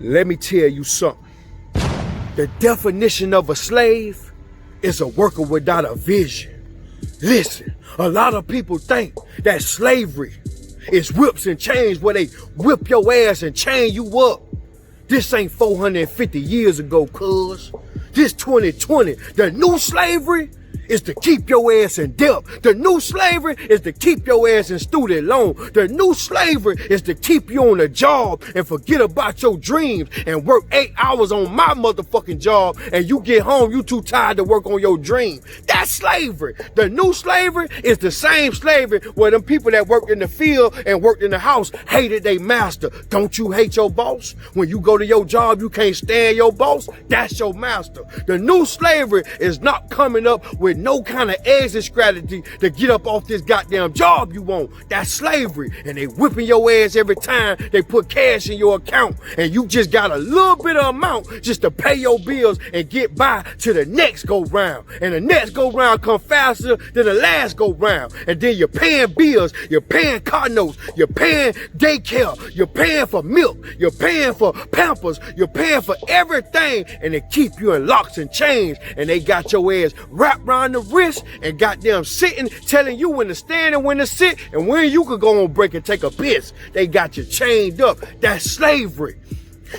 Let me tell you something. The definition of a slave is a worker without a vision. Listen, a lot of people think that slavery is whips and chains where they whip your ass and chain you up. This ain't 450 years ago, cuz. This 2020, the new slavery is to keep your ass in debt. The new slavery is to keep your ass in student loan. The new slavery is to keep you on a job and forget about your dreams and work 8 hours on my motherfucking job, and you get home, you too tired to work on your dream. That's slavery. The new slavery is the same slavery where them people that worked in the field and worked in the house hated their master. Don't you hate your boss? When you go to your job, you can't stand your boss? That's your master. The new slavery is not coming up with no kind of exit strategy to get up off this goddamn job you want. That's slavery. And they whipping your ass every time they put cash in your account, and you just got a little bit of amount just to pay your bills and get by to the next go round. And the next go round come faster than the last go round. And then you're paying bills, you're paying car notes, you're paying daycare, you're paying for milk, you're paying for Pampers, you're paying for everything, and they keep you in locks and chains, and they got your ass wrapped around the wrist and goddamn sitting, telling you when to stand and when to sit and when you could go on break and take a piss. They got you chained up. That's slavery.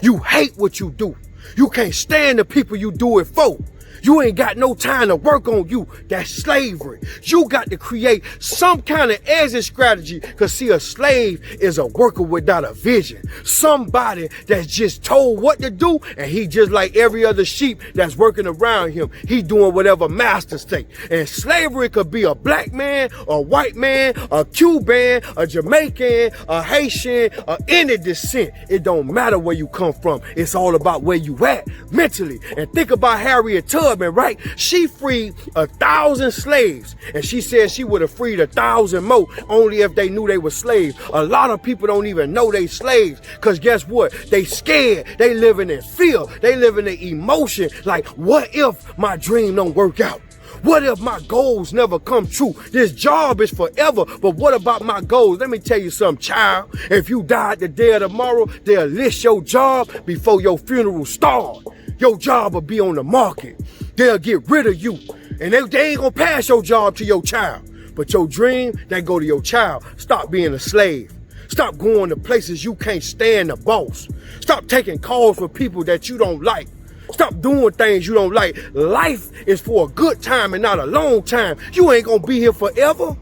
You hate what you do. You can't stand the people you do it for. You ain't got no time to work on you. That's slavery. You got to create some kind of exit strategy, because see, a slave is a worker without a vision. Somebody that's just told what to do, and he just like every other sheep that's working around him. He doing whatever masters say. And slavery could be a black man, a white man, a Cuban, a Jamaican, a Haitian, or any descent. It don't matter where you come from. It's all about where you at mentally. And think about Harriet Tubman. Right? She freed 1,000 slaves, and she said she would have freed 1,000 more only if they knew they were slaves. A lot of people don't even know they slaves, because guess what? They scared. They living in fear. They living in emotion. Like, what if my dream don't work out? What if my goals never come true? This job is forever, but what about my goals? Let me tell you something, child. If you died today or tomorrow, they'll list your job before your funeral starts. Your job will be on the market. They'll get rid of you, and they ain't gonna pass your job to your child. But your dream, they go to your child. Stop being a slave. Stop going to places you can't stand the boss. Stop taking calls for people that you don't like. Stop doing things you don't like. Life is for a good time and not a long time. You ain't gonna be here forever.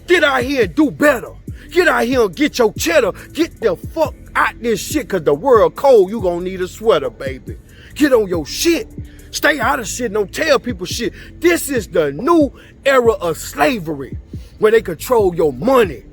Get out here and do better. Get out here and get your cheddar. Get the fuck out this shit, cause the world cold. You gonna need a sweater, baby. Get on your shit. Stay out of shit. Don't tell people shit. This is the new era of slavery, where they control your money,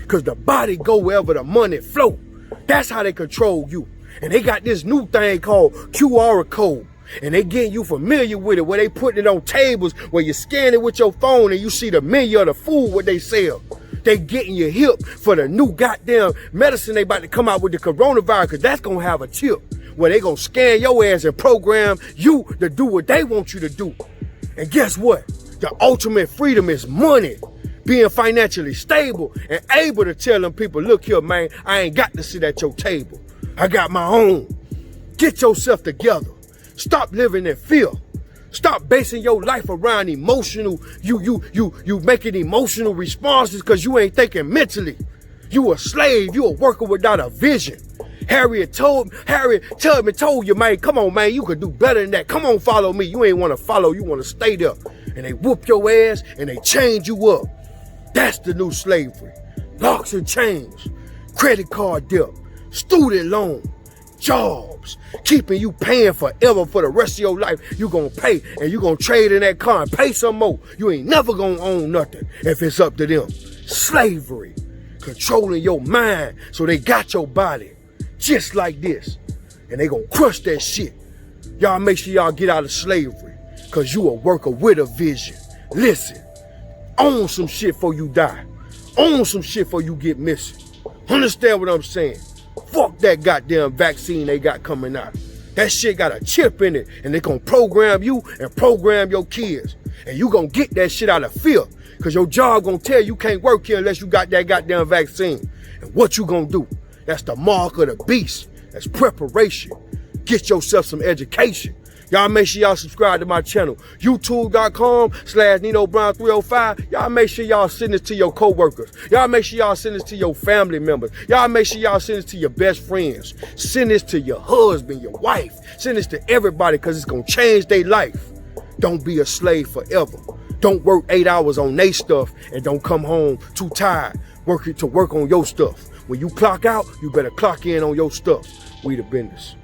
cause the body go wherever the money flow. That's how they control you. And they got this new thing called QR code. And they getting you familiar with it, where they putting it on tables where you scan it with your phone and you see the menu of the food what they sell. They getting you hip for the new goddamn medicine they about to come out with, the coronavirus, cause that's gonna have a chip where they gonna scan your ass and program you to do what they want you to do. And guess what? The ultimate freedom is money. Being financially stable and able to tell them people, look here, man, I ain't got to sit at your table. I got my own. Get yourself together. Stop living in fear. Stop basing your life around emotional. You making emotional responses because you ain't thinking mentally. You a slave. You a worker without a vision. Harriet Tubman told you, man, come on, man, you could do better than that. Come on, follow me. You ain't want to follow. You want to stay there. And they whoop your ass and they change you up. That's the new slavery. Locks and chains, credit card debt, student loan, jobs, keeping you paying forever for the rest of your life. You gonna pay, and you gonna trade in that car and pay some more. You ain't never gonna own nothing if it's up to them. Slavery, controlling your mind so they got your body just like this, and they gonna crush that shit. Y'all make sure y'all get out of slavery, cause you a worker with a vision. Listen, own some shit before you die. Own some shit before you get missing. Understand what I'm saying? Fuck that goddamn vaccine they got coming out. That shit got a chip in it, and they gonna program you and program your kids. And you gonna get that shit out of fear, cause your job gonna tell you can't work here unless you got that goddamn vaccine. And what you gonna do? That's the mark of the beast. That's preparation. Get yourself some education. Y'all make sure y'all subscribe to my channel. YouTube.com/Nino Brown 305. Y'all make sure y'all send this to your coworkers. Y'all make sure y'all send this to your family members. Y'all make sure y'all send this to your best friends. Send this to your husband, your wife. Send this to everybody because it's going to change their life. Don't be a slave forever. Don't work 8 hours on their stuff and don't come home too tired working to work on your stuff. When you clock out, you better clock in on your stuff. We the business.